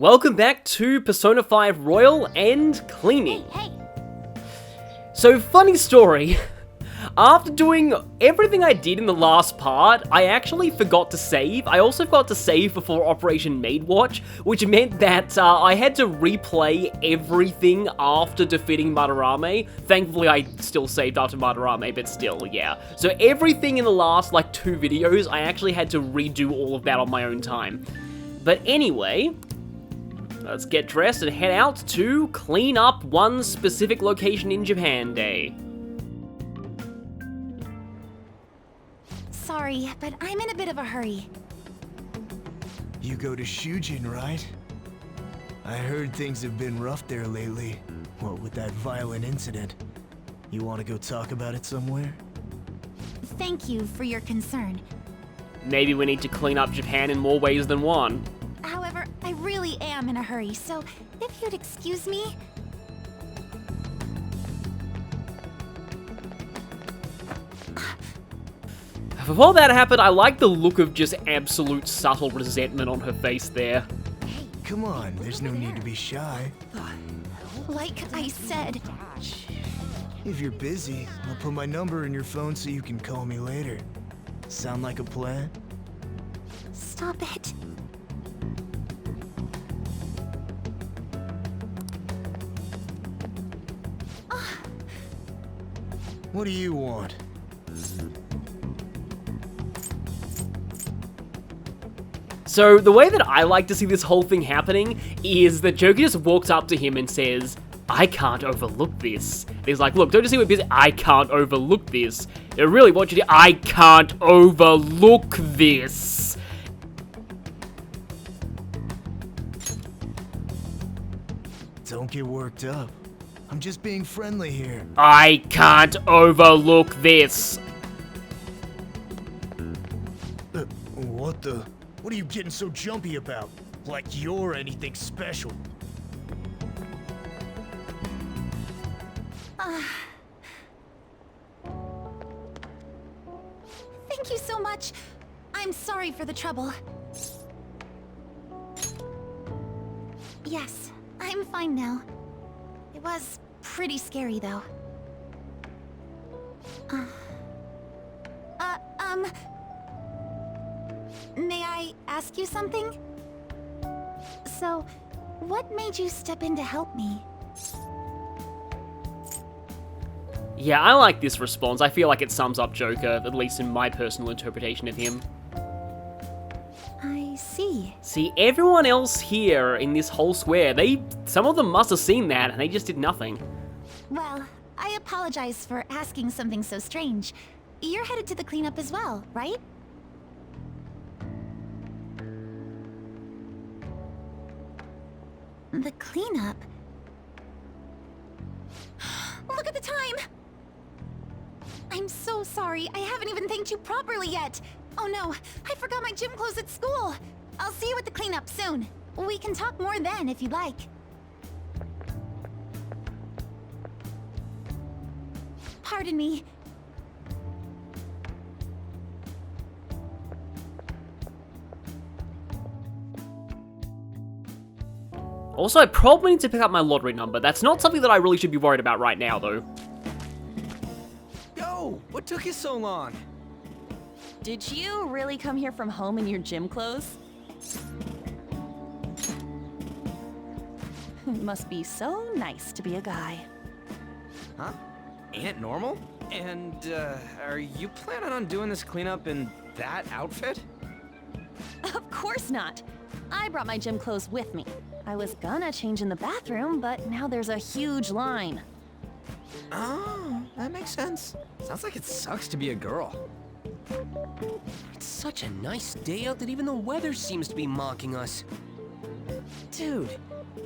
Welcome back to Persona 5 Royal and Cleaning. Hey. So, funny story. After doing everything I did in the last part, I actually forgot to save. I also forgot to save before Operation Maid Watch, which meant that I had to replay everything after defeating Madarame. Thankfully, I still saved after Madarame, but still, yeah. So everything in the last, 2 videos, I actually had to redo all of that on my own time. But anyway, let's get dressed and head out to clean up one specific location in Japan Day. Sorry, but I'm in a bit of a hurry. You go to Shujin, right? I heard things have been rough there lately. What with that violent incident? You want to go talk about it somewhere? Thank you for your concern. Maybe we need to clean up Japan in more ways than one. However, I really am in a hurry, so if you'd excuse me... Before that happened, I like the look of just absolute subtle resentment on her face there. Come on, there's no need to be shy. Like I said, If you're busy, I'll put my number in your phone so you can call me later. Sound like a plan? stop it. What do you want? So the way that I like to see this whole thing happening is that Joker just walks up to him and says, I can't overlook this. And he's like, look, don't you see we're busy? I can't overlook this. I really want you to, I can't overlook this. Don't get worked up. I'm just being friendly here. I can't overlook this. What the? What are you getting so jumpy about? Like you're anything special. Thank you so much. I'm sorry for the trouble. Yes, I'm fine now. It was pretty scary, though. May I ask you something? So, what made you step in to help me? Yeah, I like this response. I feel like it sums up Joker, at least in my personal interpretation of him. I see. See, everyone else here in this whole square, some of them must have seen that and they just did nothing. Well, I apologize for asking something so strange. You're headed to the cleanup as well, right? The cleanup? Look at the time! I'm so sorry, I haven't even thanked you properly yet! Oh no, I forgot my gym clothes at school! I'll see you at the cleanup soon. We can talk more then if you'd like. Pardon me. Also, I probably need to pick up my lottery number. That's not something that I really should be worried about right now, though. Yo, what took you so long? Did you really come here from home in your gym clothes? It must be so nice to be a guy. Huh? Ain't it normal? And, are you planning on doing this cleanup in that outfit? Of course not. I brought my gym clothes with me. I was gonna change in the bathroom, but now there's a huge line. Oh, that makes sense. Sounds like it sucks to be a girl. It's such a nice day out that even the weather seems to be mocking us. Dude,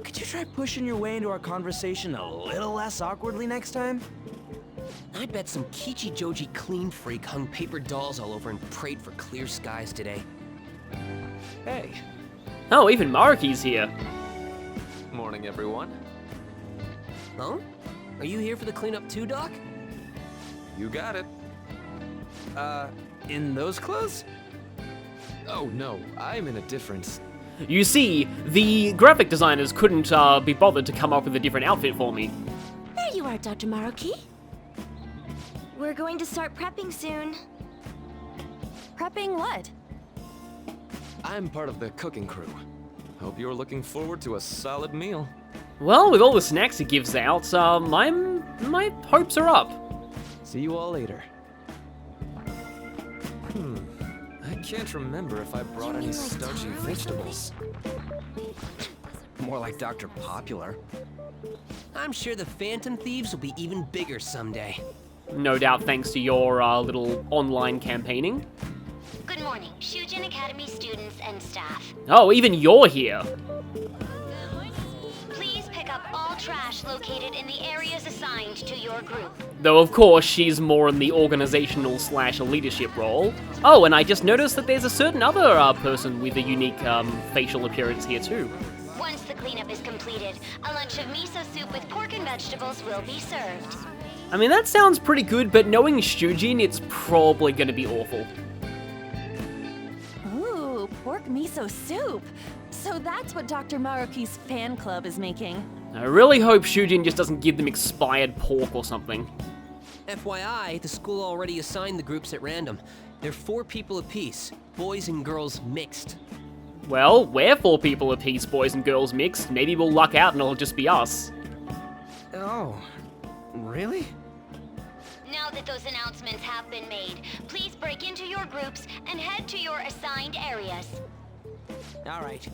could you try pushing your way into our conversation a little less awkwardly next time? I bet some Kichi Joji clean freak hung paper dolls all over and prayed for clear skies today. Hey. Oh, even Maruki's here. Morning, everyone. Huh? Are you here for the cleanup too, Doc? You got it. In those clothes? Oh no, I'm in a different... You see, the graphic designers couldn't be bothered to come up with a different outfit for me. There you are, Dr. Maruki. We're going to start prepping soon. Prepping what? I'm part of the cooking crew. Hope you're looking forward to a solid meal. Well, with all the snacks he gives out, my hopes are up. See you all later. I can't remember if I brought any mean like starchy taro or vegetables. More like Dr. Popular. I'm sure the Phantom Thieves will be even bigger someday. No doubt thanks to your little online campaigning. Good morning, Shujin Academy students and staff. Oh, even you're here. Please pick up all trash located in the areas assigned to your group. Though, of course, she's more in the organizational / leadership role. Oh, and I just noticed that there's a certain other person with a unique facial appearance here too. Once the cleanup is completed, a lunch of miso soup with pork and vegetables will be served. I mean, that sounds pretty good, but knowing Shujin, it's probably gonna be awful. Ooh, pork miso soup. So that's what Dr. Maruki's fan club is making. I really hope Shujin just doesn't give them expired pork or something. FYI, the school already assigned the groups at random. They're 4 people apiece, boys and girls mixed. Well, we're 4 people apiece, boys and girls mixed. Maybe we'll luck out and it'll just be us. Oh, really? Now that those announcements have been made, please break into your groups and head to your assigned areas. All right,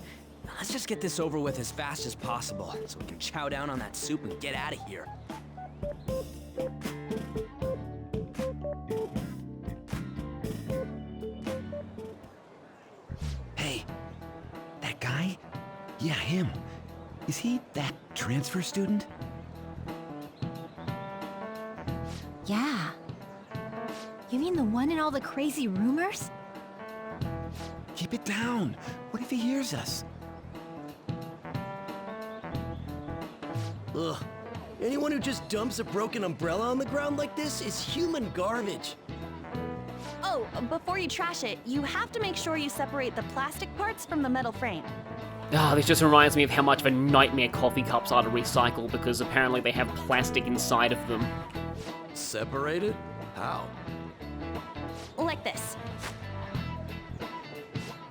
let's just get this over with as fast as possible so we can chow down on that soup and get out of here. Hey, that guy? Yeah, him. Is he that transfer student? Yeah. You mean the one in all the crazy rumors? Keep it down. What if he hears us? Ugh. Anyone who just dumps a broken umbrella on the ground like this is human garbage. Oh, before you trash it, you have to make sure you separate the plastic parts from the metal frame. Ah, this just reminds me of how much of a nightmare coffee cups are to recycle because apparently they have plastic inside of them. Separated? How? Like this.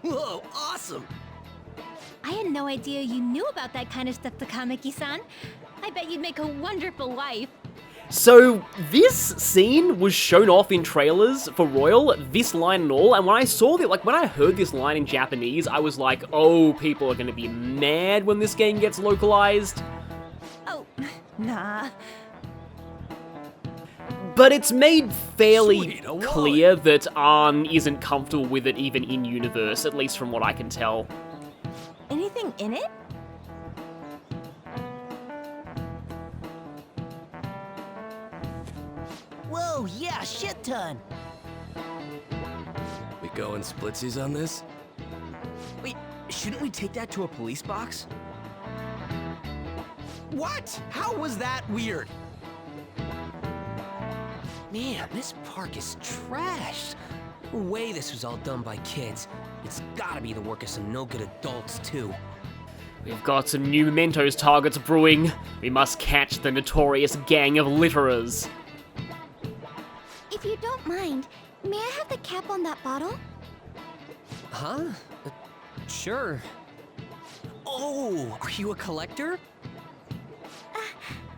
Whoa, awesome! I had no idea you knew about that kind of stuff, Takamaki-san. I bet you'd make a wonderful wife. So, this scene was shown off in trailers for Royal, this line and all, and when I saw that, like, when I heard this line in Japanese, I was like, oh, people are gonna be mad when this game gets localized. Oh, nah. But it's made fairly Sweet, a wallet. clear that Arn isn't comfortable with it even in-universe, at least from what I can tell. Anything in it? Whoa, yeah, shit ton! We going splitsies on this? Wait, shouldn't we take that to a police box? What? How was that weird? Man, this park is trashed. No way this was all done by kids. It's gotta be the work of some no-good adults, too. We've got some new mementos targets brewing. We must catch the notorious gang of litterers. If you don't mind, may I have the cap on that bottle? Huh? Sure. Oh, are you a collector?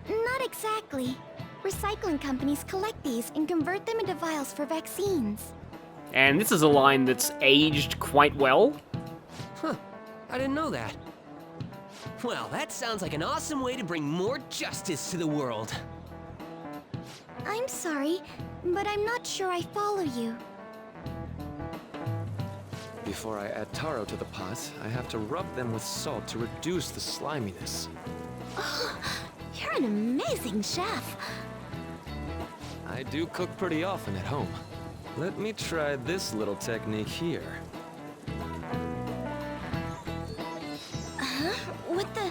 Not exactly. Recycling companies collect these and convert them into vials for vaccines. And this is a line that's aged quite well. Huh, I didn't know that. Well, that sounds like an awesome way to bring more justice to the world. I'm sorry, but I'm not sure I follow you. Before I add taro to the pot, I have to rub them with salt to reduce the sliminess. Oh, you're an amazing chef. I do cook pretty often at home. Let me try this little technique here. Huh? What the...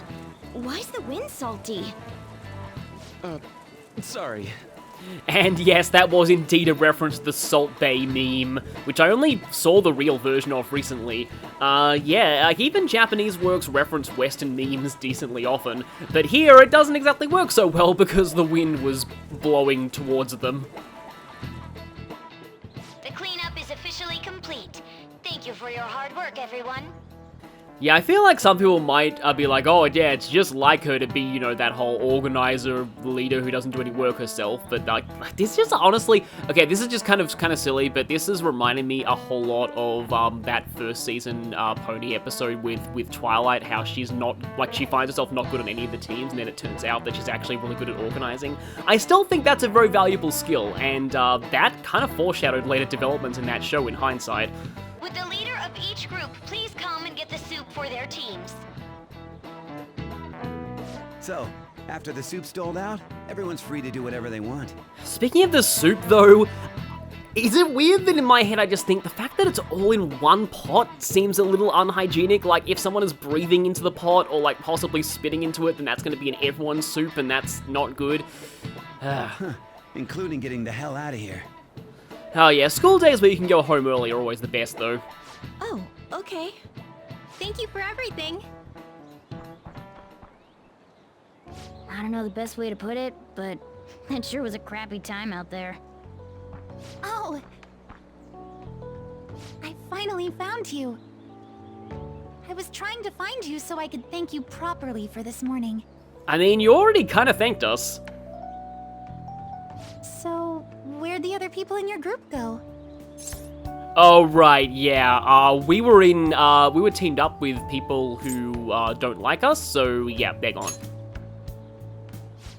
Why's the wind salty? Sorry. And yes, that was indeed a reference to the Salt Bay meme, which I only saw the real version of recently. Yeah, like even Japanese works reference Western memes decently often, but here it doesn't exactly work so well because the wind was blowing towards them. The cleanup is officially complete. Thank you for your hard work, everyone. Yeah, I feel like some people might be like, oh yeah, it's just like her to be, you know, that whole organizer, leader who doesn't do any work herself, but like, this just honestly, okay, this is just kind of silly, but this is reminding me a whole lot of that first season Pony episode with Twilight, how she's not, like, she finds herself not good on any of the teams, and then it turns out that she's actually really good at organizing. I still think that's a very valuable skill, and that kind of foreshadowed later developments in that show in hindsight. Would the leader of each group please come and get the soup for their teams? So, after the soup's doled out, everyone's free to do whatever they want. Speaking of the soup, though, is it weird that in my head I just think the fact that it's all in one pot seems a little unhygienic? Like, if someone is breathing into the pot or, like, possibly spitting into it, then that's going to be in everyone's soup, and that's not good. Including getting the hell out of here. Oh yeah, school days where you can go home early are always the best, though. Oh, okay. Thank you for everything. I don't know the best way to put it, but it sure was a crappy time out there. Oh! I finally found you. I was trying to find you so I could thank you properly for this morning. I mean, you already kind of thanked us. So, where'd the other people in your group go? Oh, right, yeah. We were teamed up with people who don't like us, so yeah, they're gone.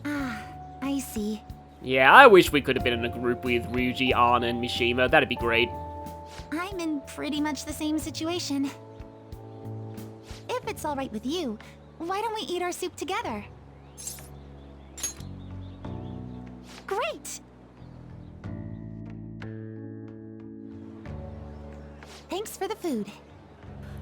Ah, I see. Yeah, I wish we could have been in a group with Ryuji, Ann, and Mishima. That'd be great. I'm in pretty much the same situation. If it's alright with you, why don't we eat our soup together? Great! Thanks for the food.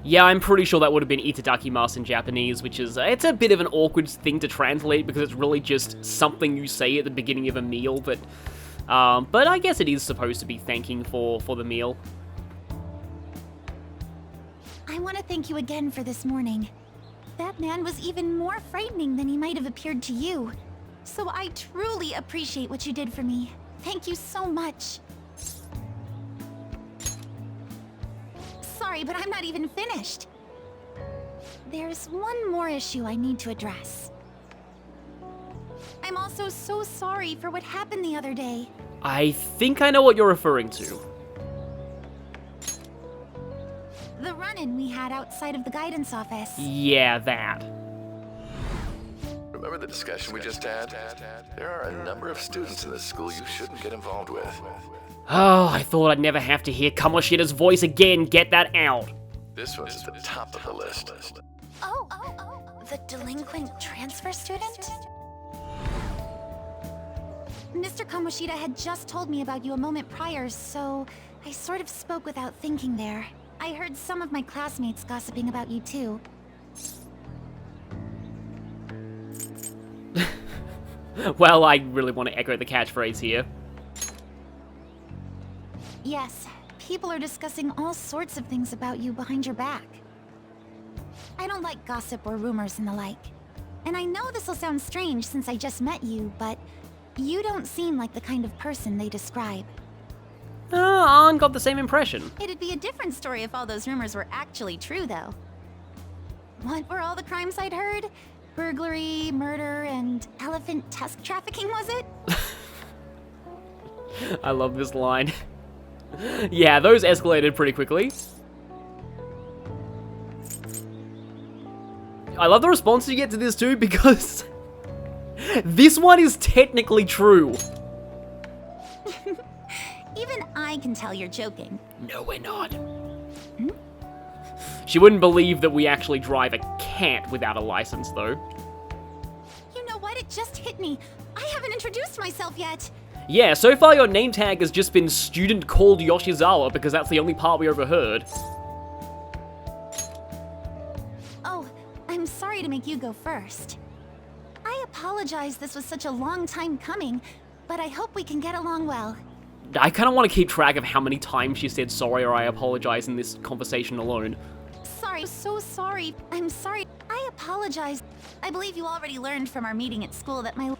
Yeah, I'm pretty sure that would have been itadakimasu in Japanese, which is, it's a bit of an awkward thing to translate because it's really just something you say at the beginning of a meal, but I guess it is supposed to be thanking for the meal. I want to thank you again for this morning. That man was even more frightening than he might have appeared to you. So I truly appreciate what you did for me. Thank you so much. Sorry, but I'm not even finished. There's one more issue I need to address. I'm also so sorry for what happened the other day. I think I know what you're referring to. The run-in we had outside of the guidance office. Yeah, that. Remember the discussion we just had? There are a number of students in this school you shouldn't get involved with. Oh, I thought I'd never have to hear Kamoshida's voice again. Get that out. This one's at the top of the list. Oh, the delinquent transfer student? Mr. Kamoshida had just told me about you a moment prior, so I sort of spoke without thinking there. I heard some of my classmates gossiping about you too. Well, I really want to echo the catchphrase here. Yes, people are discussing all sorts of things about you behind your back. I don't like gossip or rumors and the like. And I know this will sound strange since I just met you, but you don't seem like the kind of person they describe. Ann got the same impression. It'd be a different story if all those rumors were actually true, though. What were all the crimes I'd heard? Burglary, murder, and elephant tusk trafficking, was it? I love this line. Yeah, those escalated pretty quickly. I love the response you get to this too, because this one is technically true. Even I can tell you're joking. No, we're not. She wouldn't believe that we actually drive a cat without a license, though. You know what? It just hit me. I haven't introduced myself yet. Yeah, so far your name tag has just been student called Yoshizawa because that's the only part we overheard. Oh, I'm sorry to make you go first. I apologize this was such a long time coming, but I hope we can get along well. I kind of want to keep track of how many times she said sorry or I apologize in this conversation alone. Sorry, so sorry. I'm sorry. I apologize. I believe you already learned from our meeting at school that my...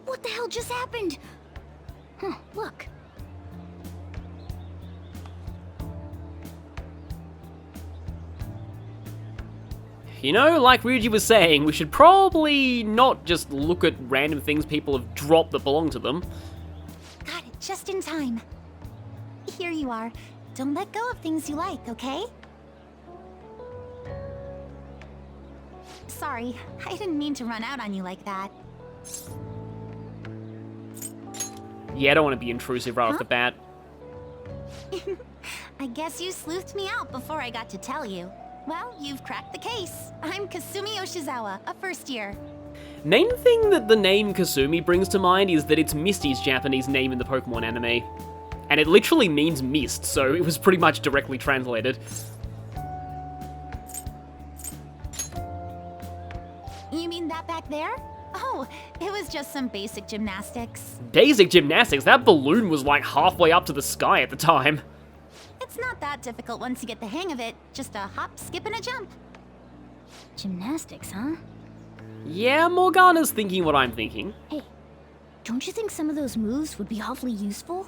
What the hell just happened? Huh, look. You know, like Ryuji was saying, we should probably not just look at random things people have dropped that belong to them. Got it, just in time. Here you are. Don't let go of things you like, okay? Sorry, I didn't mean to run out on you like that. Yeah, I don't want to be intrusive right off the bat. I guess you sleuthed me out before I got to tell you. Well, you've cracked the case. I'm Kasumi Yoshizawa, a first year. Main thing that the name Kasumi brings to mind is that it's Misty's Japanese name in the Pokemon anime. And it literally means mist, so it was pretty much directly translated. You mean that back there? Oh, it was just some basic gymnastics. Basic gymnastics? That balloon was like halfway up to the sky at the time. It's not that difficult once you get the hang of it. Just a hop, skip, and a jump. Gymnastics, huh? Yeah, Morgana's thinking what I'm thinking. Hey, don't you think some of those moves would be awfully useful?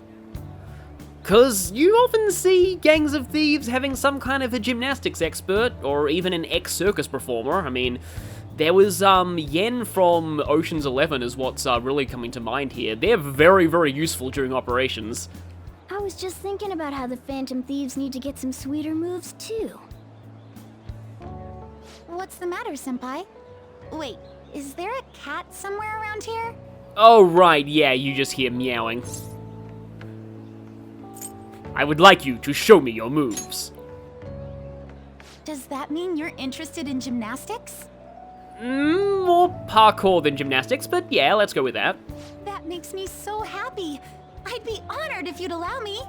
'Cause you often see gangs of thieves having some kind of a gymnastics expert, or even an ex-circus performer. I mean, there was Yen from Ocean's 11 is what's really coming to mind here. They're very, very useful during operations. I was just thinking about how the Phantom Thieves need to get some sweeter moves, too. What's the matter, Senpai? Wait, is there a cat somewhere around here? Oh, right, yeah, you just hear meowing. I would like you to show me your moves. Does that mean you're interested in gymnastics? More parkour than gymnastics, but yeah, let's go with that. That makes me so happy. I'd be honored if you'd allow me.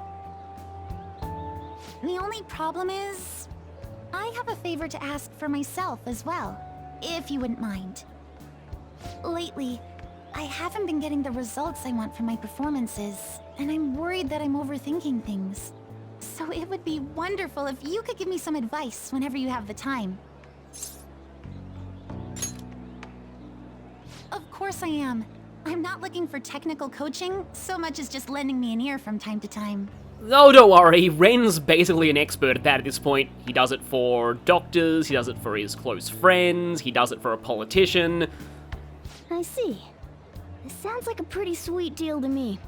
The only problem is, I have a favor to ask for myself as well, if you wouldn't mind. Lately, I haven't been getting the results I want from my performances, and I'm worried that I'm overthinking things. So it would be wonderful if you could give me some advice whenever you have the time. Of course I am. I'm not looking for technical coaching, so much as just lending me an ear from time to time. Oh, don't worry, Ren's basically an expert at that at this point. He does it for doctors, he does it for his close friends, he does it for a politician. I see. This sounds like a pretty sweet deal to me.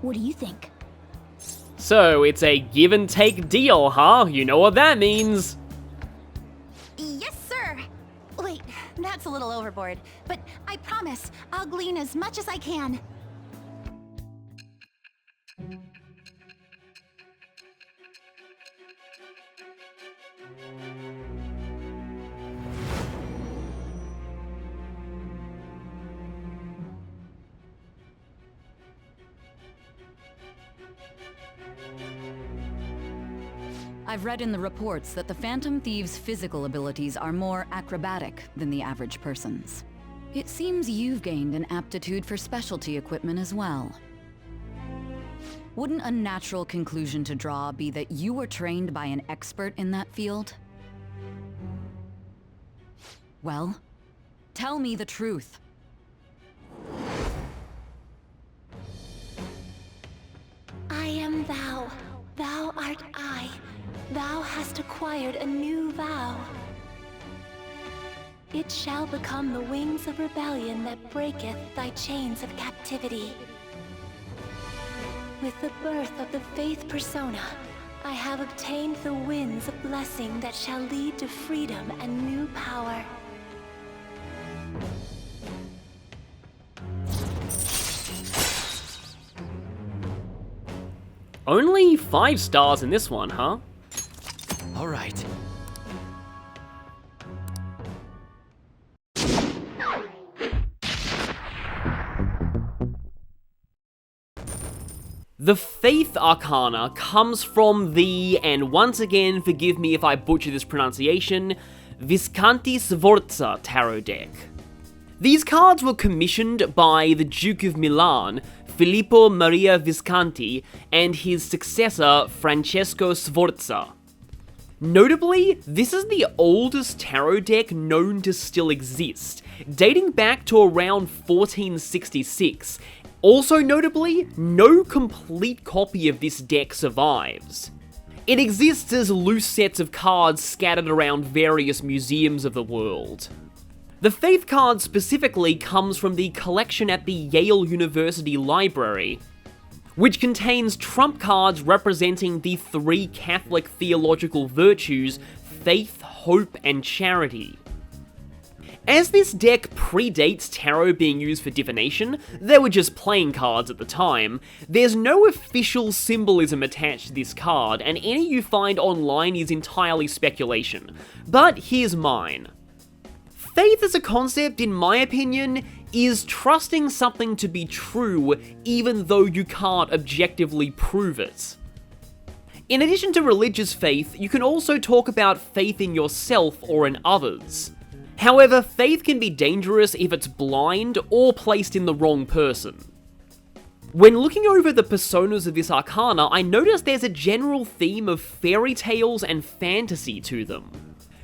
What do you think? So, it's a give and take deal, huh? You know what that means. Yes, sir! Wait, that's a little overboard, but I promise I'll glean as much as I can. I've read in the reports that the Phantom Thieves' physical abilities are more acrobatic than the average person's. It seems you've gained an aptitude for specialty equipment as well. Wouldn't a natural conclusion to draw be that you were trained by an expert in that field? Well, tell me the truth. I am thou. Thou art I. Thou hast acquired a new vow. It shall become the wings of rebellion that breaketh thy chains of captivity. With the birth of the Faith Persona, I have obtained the winds of blessing that shall lead to freedom and new power. Only 5 stars in this one, huh? All right. The Faith Arcana comes from the, and once again, forgive me if I butcher this pronunciation, Visconti Sforza tarot deck. These cards were commissioned by the Duke of Milan, Filippo Maria Visconti, and his successor, Francesco Sforza. Notably, this is the oldest tarot deck known to still exist, dating back to around 1466. Also notably, no complete copy of this deck survives. It exists as loose sets of cards scattered around various museums of the world. The Faith card specifically comes from the collection at the Yale University Library, which contains trump cards representing the 3 Catholic theological virtues: faith, hope, and charity. As this deck predates tarot being used for divination, they were just playing cards at the time, there's no official symbolism attached to this card, and any you find online is entirely speculation. But here's mine. Faith as a concept, in my opinion, is trusting something to be true even though you can't objectively prove it. In addition to religious faith, you can also talk about faith in yourself or in others. However, faith can be dangerous if it's blind or placed in the wrong person. When looking over the personas of this arcana, I noticed there's a general theme of fairy tales and fantasy to them.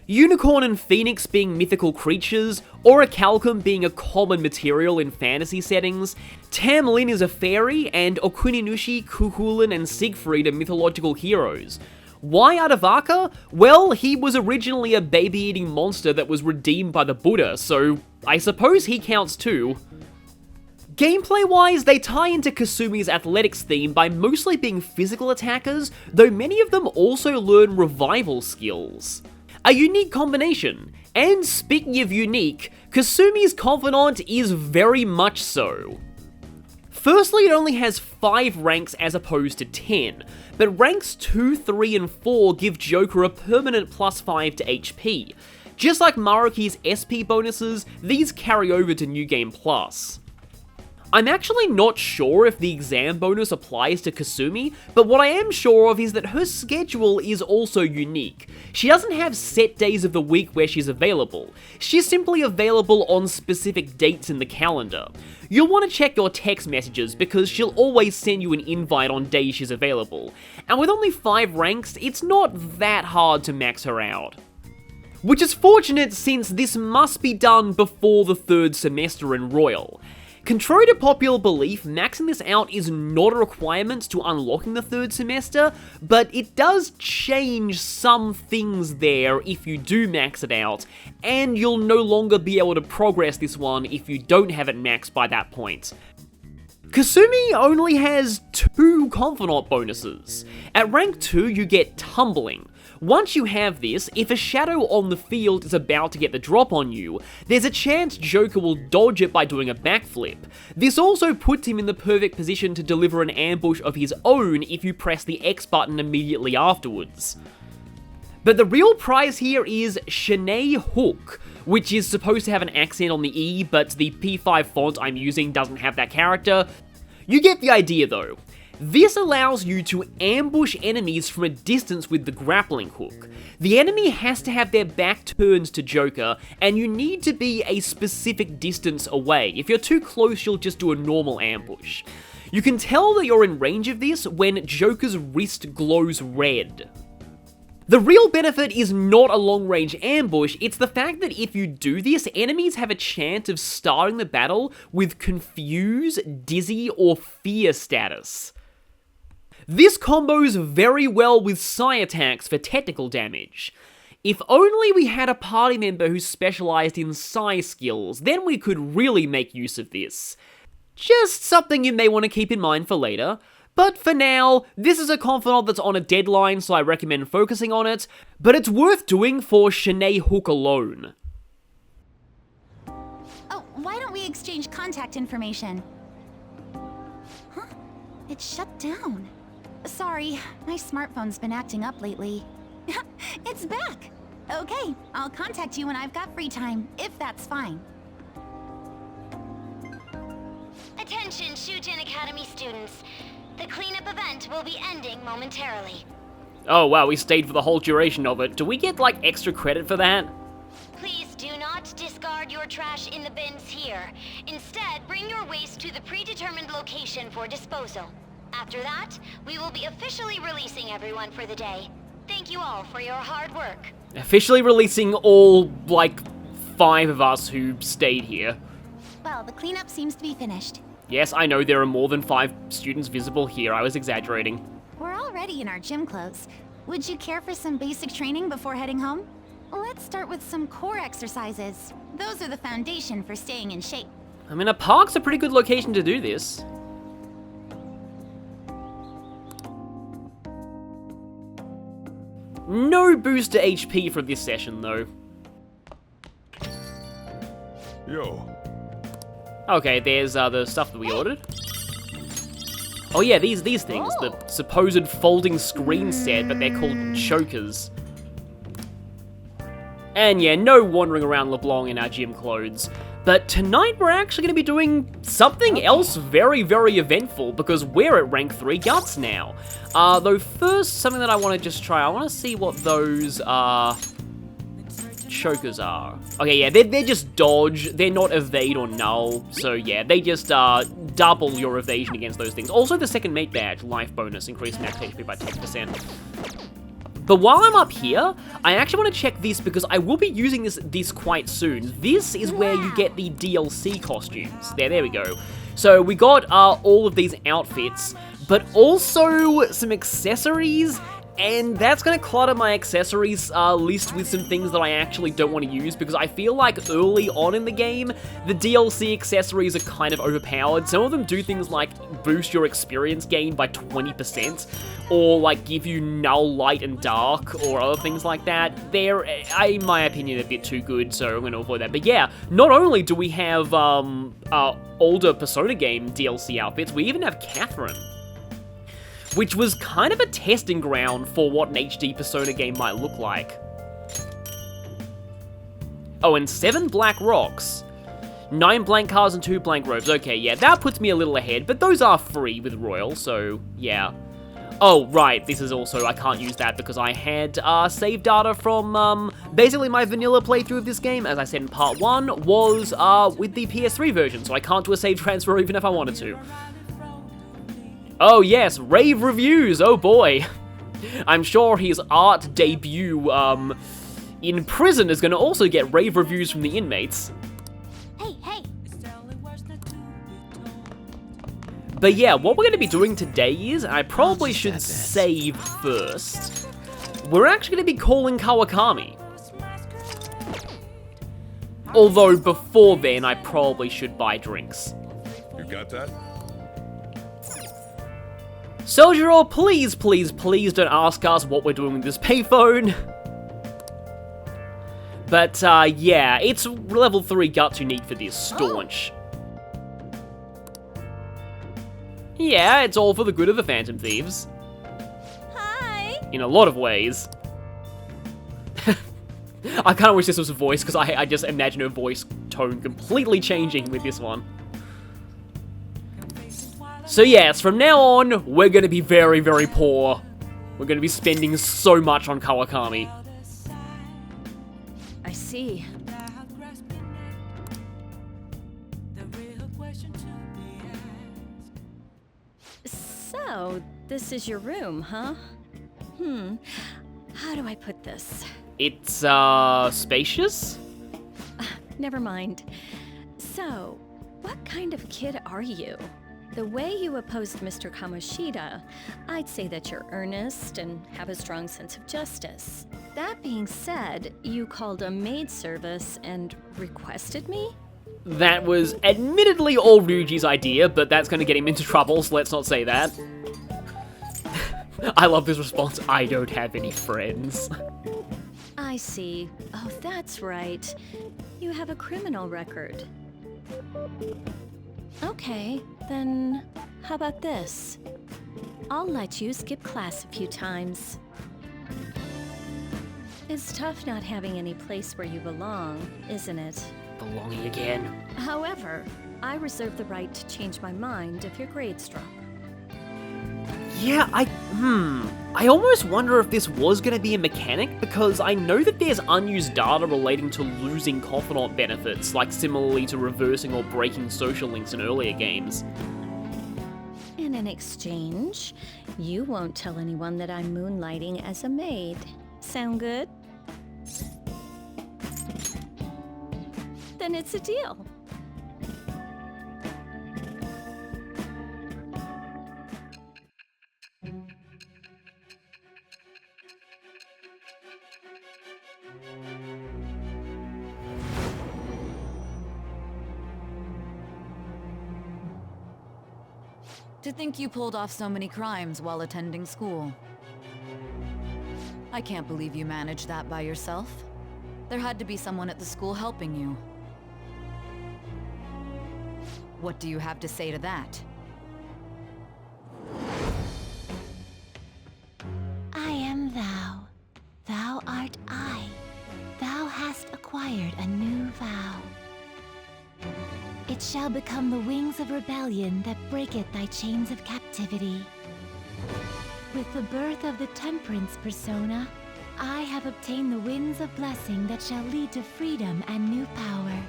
Unicorn and Phoenix being mythical creatures, Orichalcum being a common material in fantasy settings, Tamlin is a fairy, and Okuninushi, Cuchulainn, and Siegfried are mythological heroes. Why Adavaka? Well, he was originally a baby-eating monster that was redeemed by the Buddha, so I suppose he counts too. Gameplay-wise, they tie into Kasumi's athletics theme by mostly being physical attackers, though many of them also learn revival skills. A unique combination, and speaking of unique, Kasumi's Confidant is very much so. Firstly, it only has 5 ranks as opposed to 10, but ranks 2, 3, and 4 give Joker a permanent +5 to HP. Just like Maruki's SP bonuses, these carry over to New Game Plus. I'm actually not sure if the exam bonus applies to Kasumi, but what I am sure of is that her schedule is also unique. She doesn't have set days of the week where she's available. She's simply available on specific dates in the calendar. You'll want to check your text messages because she'll always send you an invite on days she's available. And with only 5 ranks, it's not that hard to max her out. Which is fortunate since this must be done before the 3rd semester in Royal. Contrary to popular belief, maxing this out is not a requirement to unlocking the 3rd semester, but it does change some things there if you do max it out, and you'll no longer be able to progress this one if you don't have it maxed by that point. Kasumi only has 2 Confidant bonuses. At rank 2, you get Tumbling. Once you have this, if a shadow on the field is about to get the drop on you, there's a chance Joker will dodge it by doing a backflip. This also puts him in the perfect position to deliver an ambush of his own if you press the X button immediately afterwards. But the real prize here is Shanae Hook, which is supposed to have an accent on the E, but the P5 font I'm using doesn't have that character. You get the idea though. This allows you to ambush enemies from a distance with the grappling hook. The enemy has to have their back turned to Joker, and you need to be a specific distance away. If you're too close, you'll just do a normal ambush. You can tell that you're in range of this when Joker's wrist glows red. The real benefit is not a long-range ambush, it's the fact that if you do this, enemies have a chance of starting the battle with Confuse, Dizzy, or Fear status. This combos very well with Psi attacks for technical damage. If only we had a party member who specialized in Psi skills, then we could really make use of this. Just something you may want to keep in mind for later. But for now, this is a Confidant that's on a deadline, so I recommend focusing on it, but it's worth doing for Shanae Hook alone. Oh, why don't we exchange contact information? Huh? It shut down. Sorry, my smartphone's been acting up lately. It's back! Okay, I'll contact you when I've got free time, if that's fine. Attention, Shujin Academy students. The cleanup event will be ending momentarily. Oh wow, we stayed for the whole duration of it. Do we get, like, extra credit for that? your trash in the bins here. Instead, bring your waste to the predetermined location for disposal. After that, we will be officially releasing everyone for the day. Thank you all for your hard work. Officially releasing all, like, 5 of us who stayed here. Well, the cleanup seems to be finished. Yes, I know there are more than 5 students visible here. I was exaggerating. We're already in our gym clothes. Would you care for some basic training before heading home? Let's start with some core exercises. Those are the foundation for staying in shape. I mean, a park's a pretty good location to do this. No boost to HP for this session, though. Yo. Okay, there's the stuff that we ordered. Oh yeah, these things, the supposed folding screen set, but they're called chokers. And yeah, no wandering around LeBlanc in our gym clothes. But tonight we're actually going to be doing something else very, very eventful, because we're at rank 3 guts now. Though first, something that I want to just try, I want to see what those chokers are. Okay, yeah, they're just dodge, they're not evade or null, so yeah, they just double your evasion against those things. Also the second mate badge, life bonus, increase max HP by 10%. But while I'm up here, I actually want to check this because I will be using this quite soon. This is where you get the DLC costumes. There we go. So we got all of these outfits, but also some accessories, and that's going to clutter my accessories list with some things that I actually don't want to use, because I feel like early on in the game, the DLC accessories are kind of overpowered. Some of them do things like boost your experience gain by 20%, or like give you null light and dark, or other things like that. They're, in my opinion, a bit too good, so I'm going to avoid that. But yeah, not only do we have older Persona game DLC outfits, we even have Catherine, which was kind of a testing ground for what an HD Persona game might look like. Oh, and 7 black rocks. 9 blank cars and 2 blank robes. Okay, yeah, that puts me a little ahead, but those are free with Royal, so yeah. Oh, right, this is also, I can't use that because I had save data from basically my vanilla playthrough of this game, as I said in part 1, was with the PS3 version, so I can't do a save transfer even if I wanted to. Oh yes, rave reviews, oh boy. I'm sure his art debut in prison is going to also get rave reviews from the inmates. Hey. But yeah, what we're going to be doing today is, I probably should save first, we're actually going to be calling Kawakami. Although before then, I probably should buy drinks. You got that? Soldier, please don't ask us what we're doing with this payphone. But, yeah, it's level 3 guts you need for this, staunch. Yeah, it's all for the good of the Phantom Thieves. Hi! In a lot of ways. I kind of wish this was a voice, because I just imagine her voice tone completely changing with this one. So yes, from now on, we're going to be very, very poor. We're going to be spending so much on Kawakami. I see. So, this is your room, huh? How do I put this? It's, spacious? Never mind. So, what kind of kid are you? The way you opposed Mr. Kamoshida, I'd say that you're earnest and have a strong sense of justice. That being said, you called a maid service and requested me? That was admittedly all Ryuji's idea, but that's going to get him into trouble, so let's not say that. I love this response, I don't have any friends. I see. Oh, that's right. You have a criminal record. Okay, then how about this? I'll let you skip class a few times. It's tough not having any place where you belong, isn't it? Belonging again. However, I reserve the right to change my mind if your grades drop. Yeah, I almost wonder if this was going to be a mechanic, because I know that there's unused data relating to losing Confidant benefits, like similarly to reversing or breaking social links in earlier games. And in exchange, you won't tell anyone that I'm moonlighting as a maid. Sound good? Then it's a deal. To think you pulled off so many crimes while attending school. I can't believe you managed that by yourself. There had to be someone at the school helping you. What do you have to say to that? I am thou. Thou art I. Thou hast acquired a new vow. It shall become the wings of rebellion that breaketh thy chains of captivity. With the birth of the Temperance persona, I have obtained the winds of blessing that shall lead to freedom and new power.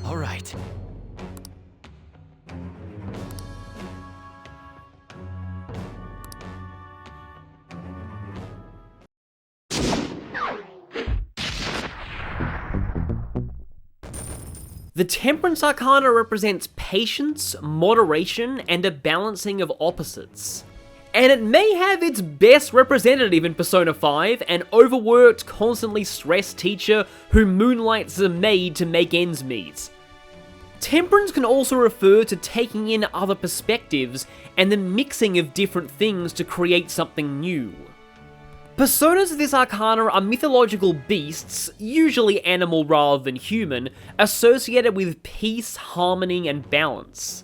All right. The Temperance Arcana represents patience, moderation, and a balancing of opposites. And it may have its best representative in Persona 5, an overworked, constantly stressed teacher who moonlights as a maid to make ends meet. Temperance can also refer to taking in other perspectives and the mixing of different things to create something new. Personas of this arcana are mythological beasts, usually animal rather than human, associated with peace, harmony, and balance.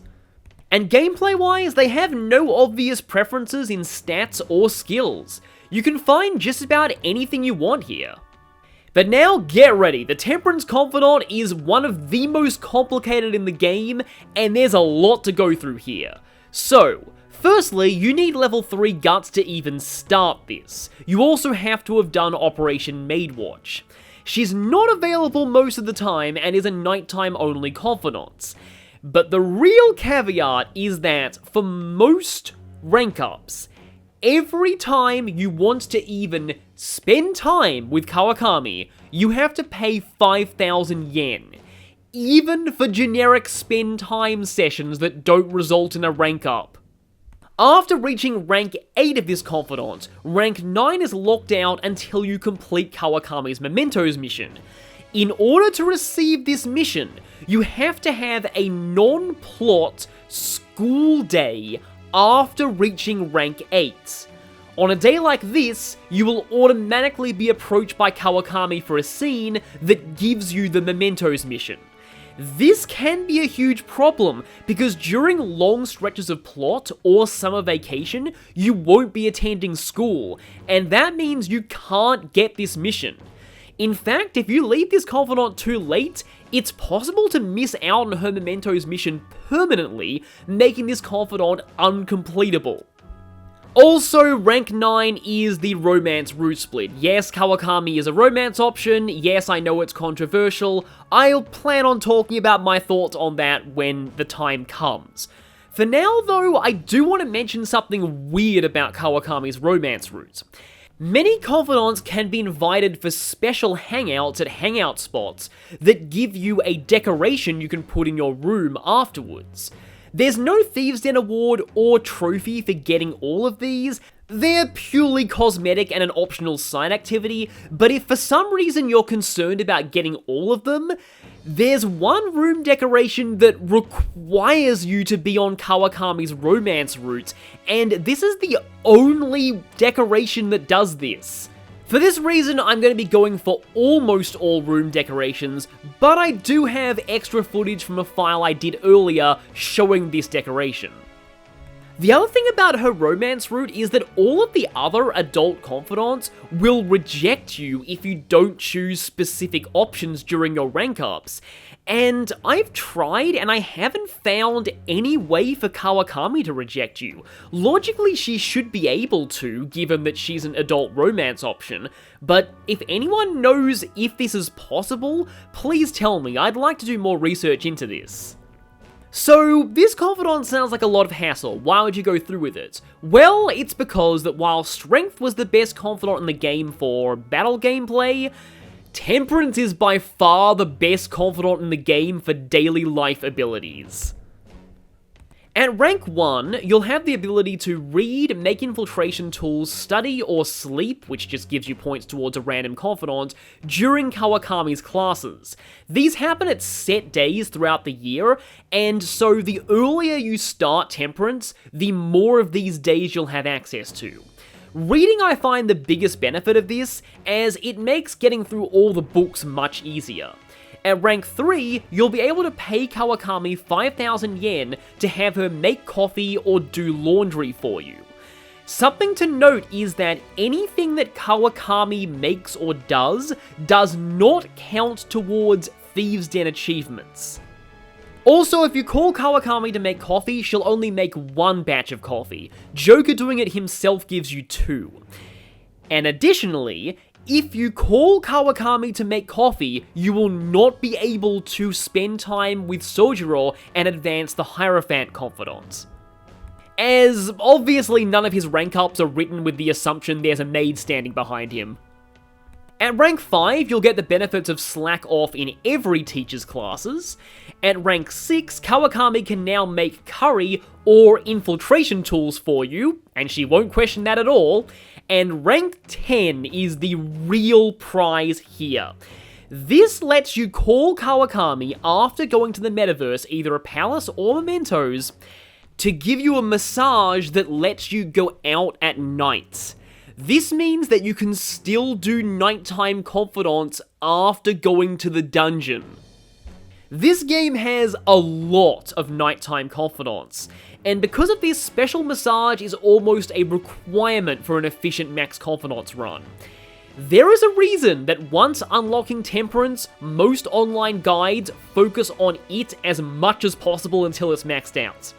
And gameplay-wise, they have no obvious preferences in stats or skills. You can find just about anything you want here. But now get ready, the Temperance Confidant is one of the most complicated in the game, and there's a lot to go through here. So, firstly, you need level 3 guts to even start this. You also have to have done Operation Maid Watch. She's not available most of the time and is a nighttime only confidant. But the real caveat is that for most rank ups, every time you want to even spend time with Kawakami, you have to pay 5,000 yen. Even for generic spend time sessions that don't result in a rank up. After reaching rank 8 of this confidant, rank 9 is locked out until you complete Kawakami's Mementos mission. In order to receive this mission, you have to have a non-plot school day after reaching rank 8. On a day like this, you will automatically be approached by Kawakami for a scene that gives you the Mementos mission. This can be a huge problem, because during long stretches of plot or summer vacation, you won't be attending school, and that means you can't get this mission. In fact, if you leave this confidant too late, it's possible to miss out on her Mementos mission permanently, making this confidant uncompletable. Also, rank 9 is the romance route split. Yes, Kawakami is a romance option, yes, I know it's controversial, I'll plan on talking about my thoughts on that when the time comes. For now though, I do want to mention something weird about Kawakami's romance route. Many confidants can be invited for special hangouts at hangout spots that give you a decoration you can put in your room afterwards. There's no Thieves' Den award or trophy for getting all of these. They're purely cosmetic and an optional side activity, but if for some reason you're concerned about getting all of them, there's one room decoration that requires you to be on Kawakami's romance route, and this is the only decoration that does this. For this reason, I'm going to be going for almost all room decorations, but I do have extra footage from a file I did earlier showing this decoration. The other thing about her romance route is that all of the other adult confidants will reject you if you don't choose specific options during your rank ups. And I've tried and I haven't found any way for Kawakami to reject you. Logically, she should be able to, given that she's an adult romance option, but if anyone knows if this is possible, please tell me. I'd like to do more research into this. So, this confidant sounds like a lot of hassle. Why would you go through with it? Well, it's because that while Strength was the best confidant in the game for battle gameplay, Temperance is by far the best confidant in the game for daily life abilities. At rank 1, you'll have the ability to read, make infiltration tools, study, or sleep, which just gives you points towards a random confidant, during Kawakami's classes. These happen at set days throughout the year, and so the earlier you start Temperance, the more of these days you'll have access to. Reading I find the biggest benefit of this, as it makes getting through all the books much easier. At rank 3, you'll be able to pay Kawakami 5,000 yen to have her make coffee or do laundry for you. Something to note is that anything that Kawakami makes or does not count towards Thieves' Den achievements. Also, if you call Kawakami to make coffee, she'll only make one batch of coffee. Joker doing it himself gives you 2. And additionally, if you call Kawakami to make coffee, you will not be able to spend time with Sojiro and advance the Hierophant Confidant, as obviously none of his rank ups are written with the assumption there's a maid standing behind him. At rank 5, you'll get the benefits of Slack Off in every teacher's classes. At rank 6, Kawakami can now make curry or infiltration tools for you, and she won't question that at all. And rank 10 is the real prize here. This lets you call Kawakami after going to the metaverse, either a palace or mementos, to give you a massage that lets you go out at night. This means that you can still do nighttime confidants after going to the dungeon. This game has a lot of nighttime confidants, and because of this, special massage is almost a requirement for an efficient max confidants run. There is a reason that once unlocking Temperance, most online guides focus on it as much as possible until it's maxed out.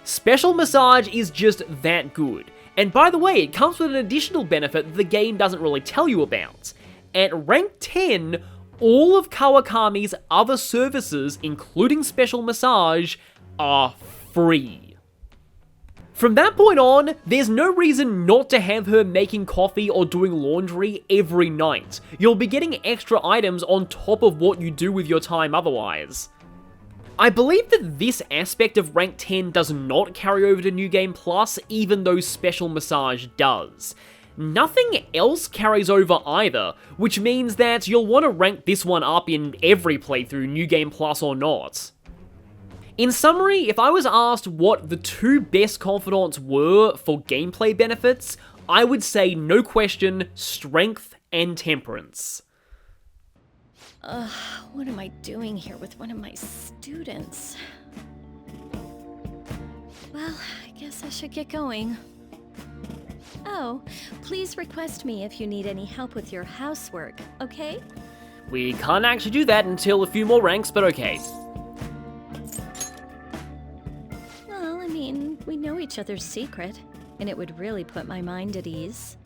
Special massage is just that good. And by the way, it comes with an additional benefit that the game doesn't really tell you about. At rank 10, all of Kawakami's other services, including special massage, are free. From that point on, there's no reason not to have her making coffee or doing laundry every night. You'll be getting extra items on top of what you do with your time otherwise. I believe that this aspect of rank 10 does not carry over to New Game Plus, even though special massage does. Nothing else carries over either, which means that you'll want to rank this one up in every playthrough, New Game Plus or not. In summary, if I was asked what the 2 best confidants were for gameplay benefits, I would say no question, Strength and Temperance. What am I doing here with one of my students? Well, I guess I should get going. Oh, please request me if you need any help with your housework, okay? We can't actually do that until a few more ranks, but okay. Well, I mean, we know each other's secret, and it would really put my mind at ease.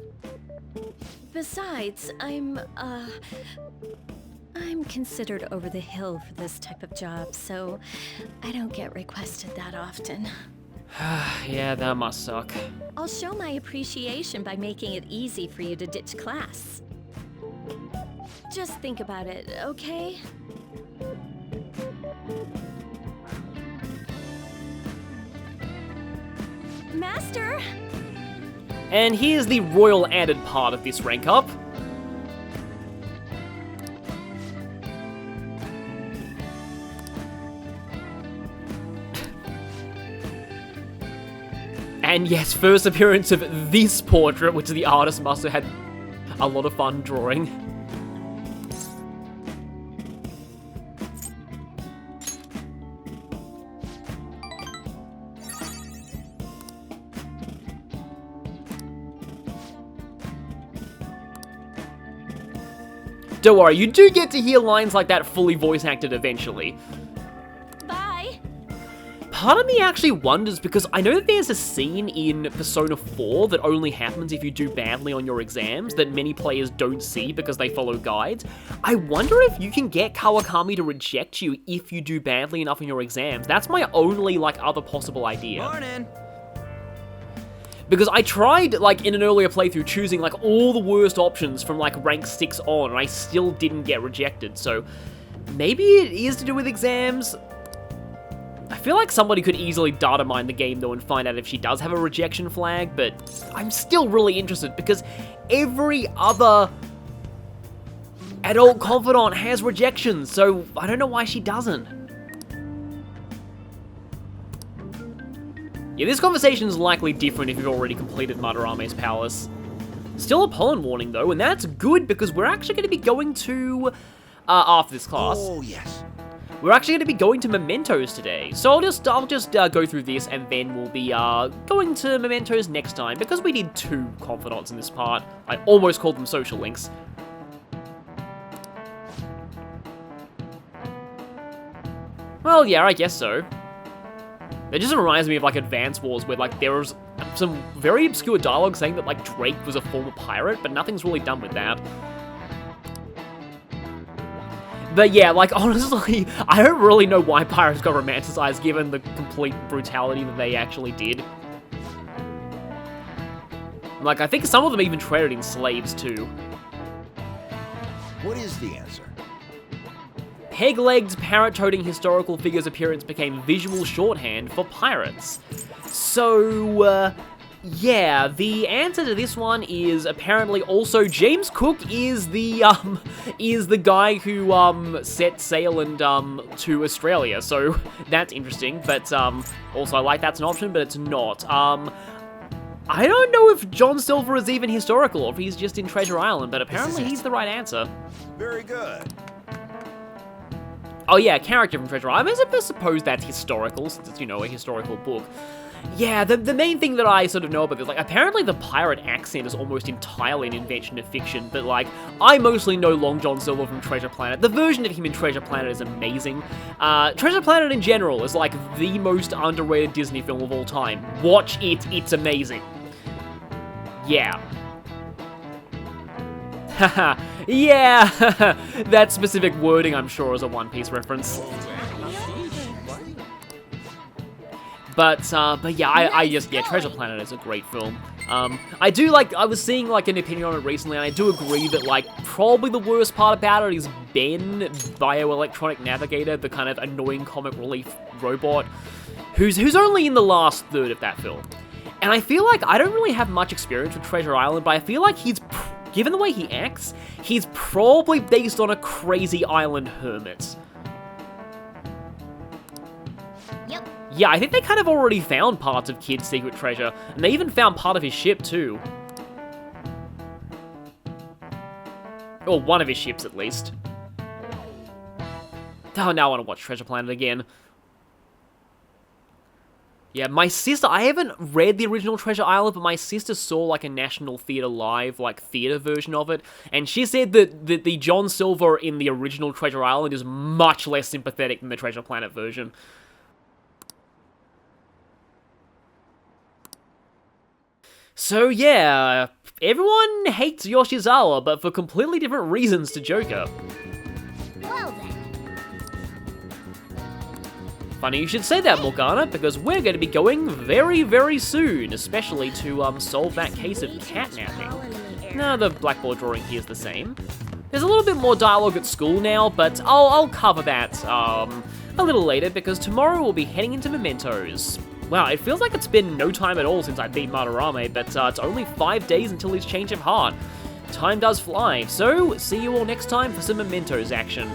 Besides, I'm considered over the hill for this type of job, so I don't get requested that often. Yeah, that must suck. I'll show my appreciation by making it easy for you to ditch class. Just think about it, okay? Master! And here's the royal added part of this rank up. And yes, first appearance of this portrait, which the artist must have had a lot of fun drawing. Don't worry, you do get to hear lines like that fully voice acted eventually. Bye. Part of me actually wonders, because I know that there's a scene in Persona 4 that only happens if you do badly on your exams that many players don't see because they follow guides. I wonder if you can get Kawakami to reject you if you do badly enough in your exams. That's my only, like, other possible idea. Morning. Because I tried, like, in an earlier playthrough, choosing, like, all the worst options from, like, rank 6 on, and I still didn't get rejected, so maybe it is to do with exams. I feel like somebody could easily data mine the game, though, and find out if she does have a rejection flag, but I'm still really interested, because every other adult confidant has rejections, so I don't know why she doesn't. Yeah, this conversation is likely different if you've already completed Madarame's palace. Still a pollen warning, though, and that's good, because we're actually going to be going to, after this class. Oh, yes. We're actually going to be going to Mementos today, so I'll just go through this, and then we'll be going to Mementos next time, because we did 2 confidants in this part. I almost called them social links. Well, yeah, I guess so. It just reminds me of, like, Advance Wars, where, like, there was some very obscure dialogue saying that, like, Drake was a former pirate, but nothing's really done with that. But yeah, like, honestly, I don't really know why pirates got romanticized given the complete brutality that they actually did. Like, I think some of them even traded in slaves, too. What is the answer? Peg-legged, parrot-toting historical figures' appearance became visual shorthand for pirates. So, yeah, the answer to this one is apparently also James Cook is the guy who, set sail and, to Australia, so that's interesting, but, also I like that's an option, but it's not. I don't know if John Silver is even historical, or if he's just in Treasure Island, but apparently he's the right answer. Very good. Oh yeah, character from Treasure Island. I suppose that's historical, since it's, you know, a historical book. Yeah, the main thing that I sort of know about this, like, apparently the pirate accent is almost entirely an invention of fiction, but, like, I mostly know Long John Silver from Treasure Planet. The version of him in Treasure Planet is amazing. Treasure Planet in general is, like, the most underrated Disney film of all time. Watch it, it's amazing. Yeah. Haha, yeah, that specific wording, I'm sure, is a One Piece reference. But yeah, yeah, Treasure Planet is a great film. I was seeing, like, an opinion on it recently, and I do agree that, like, probably the worst part about it is Ben, Bioelectronic Navigator, the kind of annoying comic relief robot, who's only in the last third of that film. And I feel like I don't really have much experience with Treasure Island, but I feel like given the way he acts, he's probably based on a crazy island hermit. Yep. Yeah, I think they kind of already found parts of Kid's secret treasure, and they even found part of his ship too. Or one of his ships, at least. Oh, now I want to watch Treasure Planet again. Yeah, my sister, I haven't read the original Treasure Island, but my sister saw, like, a National Theatre Live, like, theatre version of it, and she said that the John Silver in the original Treasure Island is much less sympathetic than the Treasure Planet version. So yeah, everyone hates Yoshizawa, but for completely different reasons to Joker. Well then. Funny you should say that, Morgana, because we're going to be going very, very soon, especially to solve that case of catnapping. No, the blackboard drawing here is the same. There's a little bit more dialogue at school now, but I'll cover that a little later, because tomorrow we'll be heading into Mementos. Wow, it feels like it's been no time at all since I beat Madarame, but it's only 5 days until his change of heart. Time does fly, so see you all next time for some Mementos action.